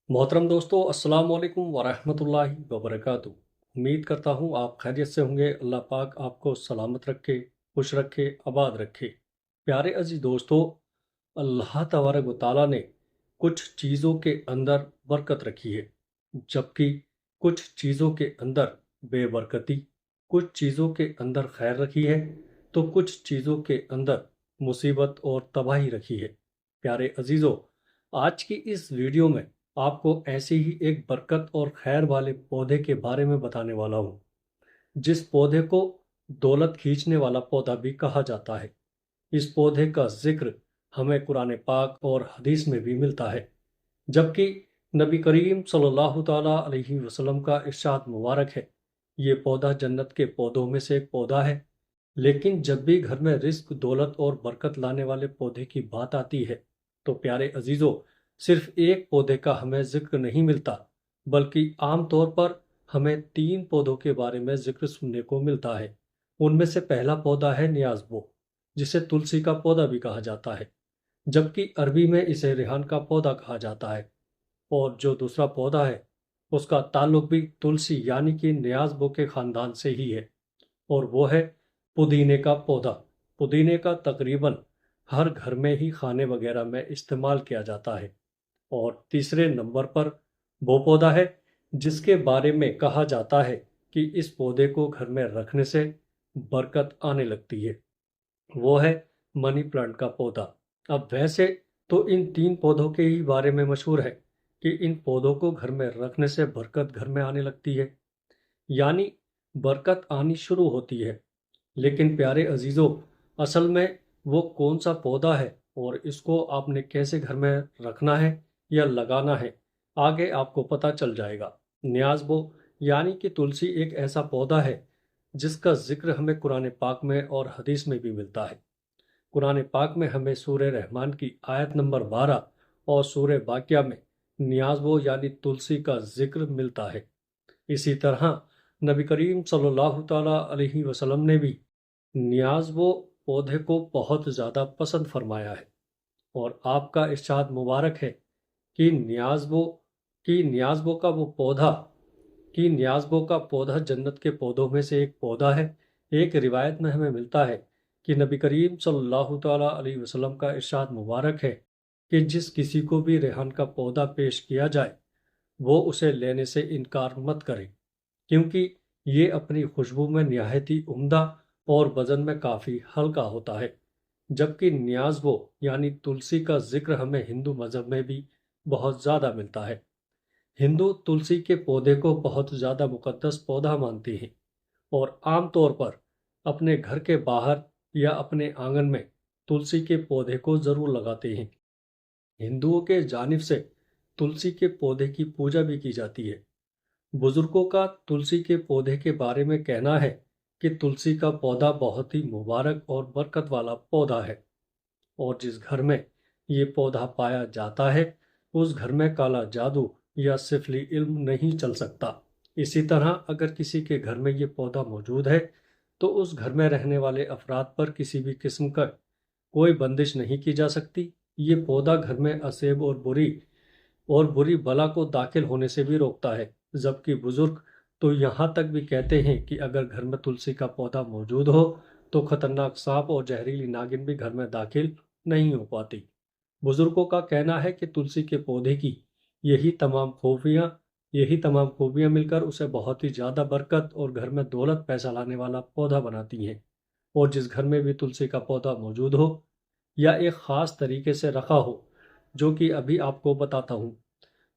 मोहतरम दोस्तों, अस्सलाम वालेकुम वरहमतुल्लाहि वबरकातुहू। उम्मीद करता हूँ आप खैरियत से होंगे। अल्लाह पाक आपको सलामत रखे, खुश रखे, आबाद रखे। प्यारे अजीज दोस्तों, अल्लाह तबारक व तआला ने कुछ चीज़ों के अंदर बरकत रखी है, जबकि कुछ चीज़ों के अंदर बेबरकती, कुछ चीज़ों के अंदर खैर रखी है, तो कुछ चीज़ों के अंदर मुसीबत और तबाही रखी है। प्यारे अजीज़ों, आज की इस वीडियो में आपको ऐसे ही एक बरकत और खैर वाले पौधे के बारे में बताने वाला हूँ, जिस पौधे को दौलत खींचने वाला पौधा भी कहा जाता है। इस पौधे का जिक्र हमें कुरान पाक और हदीस में भी मिलता है, जबकि नबी करीम सल्लल्लाहु ताला अलैहि वसल्लम का इरशाद मुबारक है, ये पौधा जन्नत के पौधों में से एक पौधा है। लेकिन जब भी घर में रिस्क, दौलत और बरकत लाने वाले पौधे की बात आती है, तो प्यारे अजीजों, सिर्फ एक पौधे का हमें जिक्र नहीं मिलता, बल्कि आम तौर पर हमें तीन पौधों के बारे में जिक्र सुनने को मिलता है। उनमें से पहला पौधा है नियाज़बो, जिसे तुलसी का पौधा भी कहा जाता है, जबकि अरबी में इसे रेहान का पौधा कहा जाता है। और जो दूसरा पौधा है, उसका ताल्लुक भी तुलसी यानी कि नियाज़बो के खानदान से ही है, और वो है पुदीने का पौधा। पुदीने का तकरीबन हर घर में ही खाने वगैरह में इस्तेमाल किया जाता है। और तीसरे नंबर पर वो पौधा है जिसके बारे में कहा जाता है कि इस पौधे को घर में रखने से बरकत आने लगती है, वो है मनी प्लांट का पौधा। अब वैसे तो इन तीन पौधों के ही बारे में मशहूर है कि इन पौधों को घर में रखने से बरकत घर में आने लगती है, यानी बरकत आनी शुरू होती है। लेकिन प्यारे अजीजों, असल में वो कौन सा पौधा है और इसको आपने कैसे घर में रखना है या लगाना है, आगे आपको पता चल जाएगा। न्याज़बो यानी कि तुलसी एक ऐसा पौधा है जिसका जिक्र हमें कुरान पाक में और हदीस में भी मिलता है। कुरान पाक में हमें सूरह रहमान की आयत नंबर 12 और सूरह बाकिया में न्याज़बो यानी तुलसी का जिक्र मिलता है। इसी तरह नबी करीम सल्लल्लाहु ताला अलैहि वसल्लम ने भी न्याज़बो पौधे को बहुत ज़्यादा पसंद फरमाया है, और आपका इरशाद मुबारक है कि न्याज़बो का वो पौधा कि न्याज़बो का पौधा जन्नत के पौधों में से एक पौधा है। एक रिवायत में हमें मिलता है कि नबी करीम सल्लल्लाहु ताला अलैहि वसल्लम का इरशाद मुबारक है कि जिस किसी को भी रेहान का पौधा पेश किया जाए, वो उसे लेने से इनकार मत करे, क्योंकि ये अपनी खुशबू में निहायत ही उम्दा और वजन में काफ़ी हल्का होता है। जबकि न्याज़बो यानी तुलसी का जिक्र हमें हिंदू मज़हब में भी बहुत ज़्यादा मिलता है। हिंदू तुलसी के पौधे को बहुत ज़्यादा मुकद्दस पौधा मानते हैं और आम तौर पर अपने घर के बाहर या अपने आंगन में तुलसी के पौधे को ज़रूर लगाते हैं। हिंदुओं के जानिब से तुलसी के पौधे की पूजा भी की जाती है। बुजुर्गों का तुलसी के पौधे के बारे में कहना है कि तुलसी का पौधा बहुत ही मुबारक और बरकत वाला पौधा है, और जिस घर में ये पौधा पाया जाता है, उस घर में काला जादू या सिफली इल्म नहीं चल सकता। इसी तरह अगर किसी के घर में ये पौधा मौजूद है, तो उस घर में रहने वाले अफराद पर किसी भी किस्म का कोई बंदिश नहीं की जा सकती। ये पौधा घर में असेब और बुरी बला को दाखिल होने से भी रोकता है। जबकि बुजुर्ग तो यहाँ तक भी कहते हैं कि अगर घर में तुलसी का पौधा मौजूद हो, तो खतरनाक सांप और जहरीली नागिन भी घर में दाखिल नहीं हो पाती। बुजुर्गों का कहना है कि तुलसी के पौधे की यही तमाम खूबियाँ यही तमाम खूबियाँ मिलकर उसे बहुत ही ज़्यादा बरकत और घर में दौलत पैसा लाने वाला पौधा बनाती हैं। और जिस घर में भी तुलसी का पौधा मौजूद हो या एक ख़ास तरीके से रखा हो, जो कि अभी आपको बताता हूँ,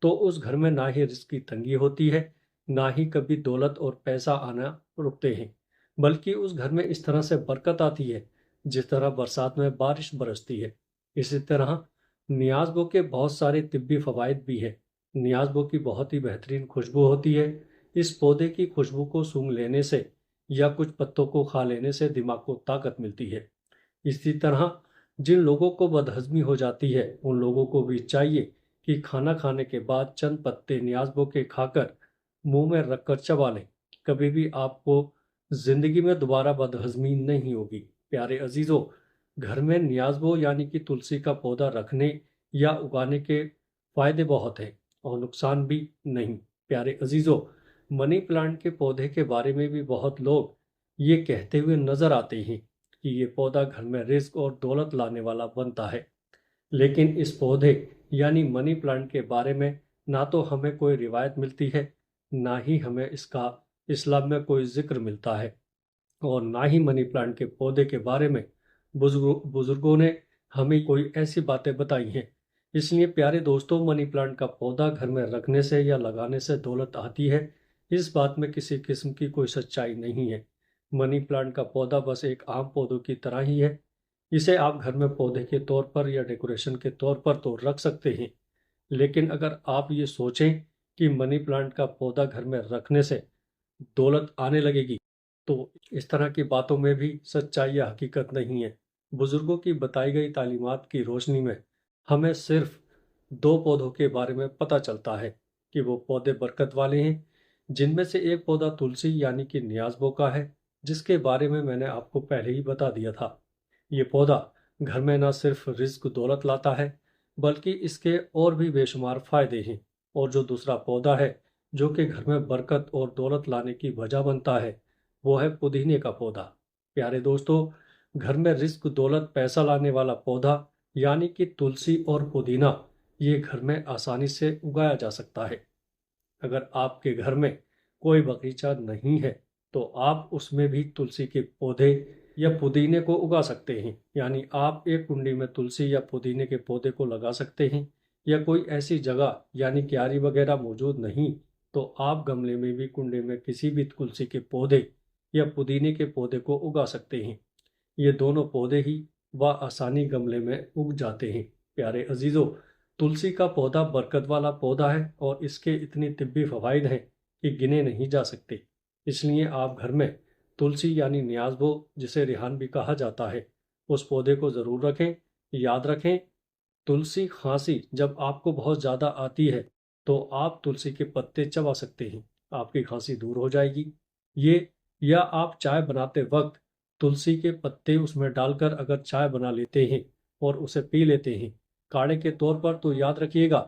तो उस घर में ना ही रिस्क की तंगी होती है, ना ही कभी दौलत और पैसा आना रुकते हैं, बल्कि उस घर में इस तरह से बरकत आती है जिस तरह बरसात में बारिश बरसती है। इसी तरह नियाज़बो के बहुत सारे तिब्बी फ़वाइद भी हैं। नियाज़बो की बहुत ही बेहतरीन खुशबू होती है। इस पौधे की खुशबू को सूंघ लेने से या कुछ पत्तों को खा लेने से दिमाग को ताकत मिलती है। इसी तरह जिन लोगों को बदहज़मी हो जाती है, उन लोगों को भी चाहिए कि खाना खाने के बाद चंद पत्ते न्याज़बो के खाकर मुंह में रखकर चबा लें। कभी भी आपको ज़िंदगी में दोबारा बदहज़मी नहीं होगी। प्यारे अजीज़ों, घर में न्याज़बो यानी कि तुलसी का पौधा रखने या उगाने के फ़ायदे बहुत हैं, और नुकसान भी नहीं। प्यारे अजीजों, मनी प्लांट के पौधे के बारे में भी बहुत लोग ये कहते हुए नजर आते हैं कि ये पौधा घर में रिस्क और दौलत लाने वाला बनता है। लेकिन इस पौधे यानी मनी प्लांट के बारे में ना तो हमें कोई रिवायत मिलती है, ना ही हमें इसका इस्लाम में कोई जिक्र मिलता है, और ना ही मनी प्लांट के पौधे के बारे में बुजुर्गों ने हमें कोई ऐसी बातें बताई हैं। इसलिए प्यारे दोस्तों, मनी प्लांट का पौधा घर में रखने से या लगाने से दौलत आती है, इस बात में किसी किस्म की कोई सच्चाई नहीं है। मनी प्लांट का पौधा बस एक आम पौधों की तरह ही है। इसे आप घर में पौधे के तौर पर या डेकोरेशन के तौर पर तो रख सकते हैं, लेकिन अगर आप ये सोचें कि मनी प्लांट का पौधा घर में रखने से दौलत आने लगेगी, तो इस तरह की बातों में भी सच्चाई या हकीकत नहीं है। बुजुर्गों की बताई गई तालीमात की रोशनी में हमें सिर्फ दो पौधों के बारे में पता चलता है कि वो पौधे बरकत वाले हैं, जिनमें से एक पौधा तुलसी यानी कि नियाज़बो का है, जिसके बारे में मैंने आपको पहले ही बता दिया था। ये पौधा घर में न सिर्फ रिज्क दौलत लाता है, बल्कि इसके और भी बेशुमार फायदे हैं। और जो दूसरा पौधा है जो कि घर में बरकत और दौलत लाने की वजह बनता है, वो है पुदीने का पौधा। प्यारे दोस्तों, घर में रिज्क दौलत पैसा लाने वाला पौधा यानी कि तुलसी और पुदीना ये घर में आसानी से उगाया जा सकता है। अगर आपके घर में कोई बगीचा नहीं है, तो आप उसमें भी तुलसी के पौधे या पुदीने को उगा सकते हैं। यानी आप एक कुंडी में तुलसी या पुदीने के पौधे को लगा सकते हैं, या कोई ऐसी जगह यानी क्यारी वगैरह मौजूद नहीं, तो आप गमले में भी कुंडे में किसी भी तुलसी के पौधे या पुदीने के पौधे को उगा सकते हैं। ये दोनों पौधे ही आसानी गमले में उग जाते हैं। प्यारे अजीजों, तुलसी का पौधा बरकत वाला पौधा है और इसके इतनी तिब्बी फवाइद हैं कि गिने नहीं जा सकते। इसलिए आप घर में तुलसी यानी नियाज़बो, जिसे रिहान भी कहा जाता है, उस पौधे को ज़रूर रखें। याद रखें, तुलसी खांसी जब आपको बहुत ज़्यादा आती है, तो आप तुलसी के पत्ते चबा सकते हैं, आपकी खांसी दूर हो जाएगी। ये या आप चाय बनाते वक्त तुलसी के पत्ते उसमें डालकर अगर चाय बना लेते हैं और उसे पी लेते हैं काढ़े के तौर पर, तो याद रखिएगा,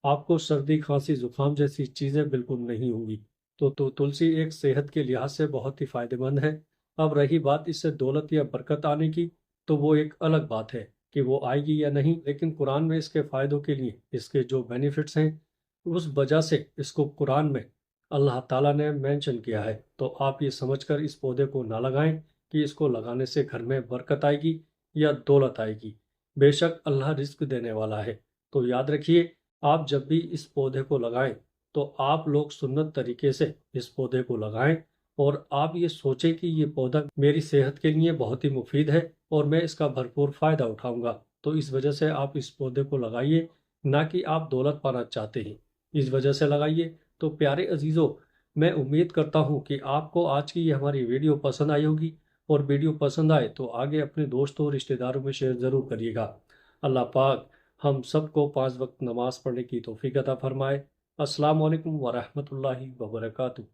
आपको सर्दी खांसी जुकाम जैसी चीज़ें बिल्कुल नहीं होंगी। तो तुलसी एक सेहत के लिहाज से बहुत ही फायदेमंद है। अब रही बात इससे दौलत या बरकत आने की, तो वो एक अलग बात है कि वो आएगी या नहीं, लेकिन कुरान में इसके फ़ायदों के लिए इसके जो बेनिफिट्स हैं, उस वजह से इसको कुरान में अल्लाह ताला ने मेंशन किया है। तो आप ये समझकर इस पौधे को ना लगाएं कि इसको लगाने से घर में बरकत आएगी या दौलत आएगी। बेशक अल्लाह रिस्क देने वाला है। तो याद रखिए, आप जब भी इस पौधे को लगाएं, तो आप लोग सुन्नत तरीके से इस पौधे को लगाएं, और आप ये सोचें कि ये पौधा मेरी सेहत के लिए बहुत ही मुफीद है और मैं इसका भरपूर फ़ायदा उठाऊंगा। तो इस वजह से आप इस पौधे को लगाइए, ना कि आप दौलत पाना चाहते हैं, इस वजह से लगाइए। तो प्यारे अजीज़ों, मैं उम्मीद करता हूँ कि आपको आज की ये हमारी वीडियो पसंद आई होगी, और वीडियो पसंद आए तो आगे अपने दोस्तों और रिश्तेदारों में शेयर ज़रूर करिएगा। अल्लाह पाक हम सबको 5 वक्त नमाज पढ़ने की तौफीक अता फरमाए। अस्सलाम वालेकुम वरहमतुल्लाहि वबरकातुहू।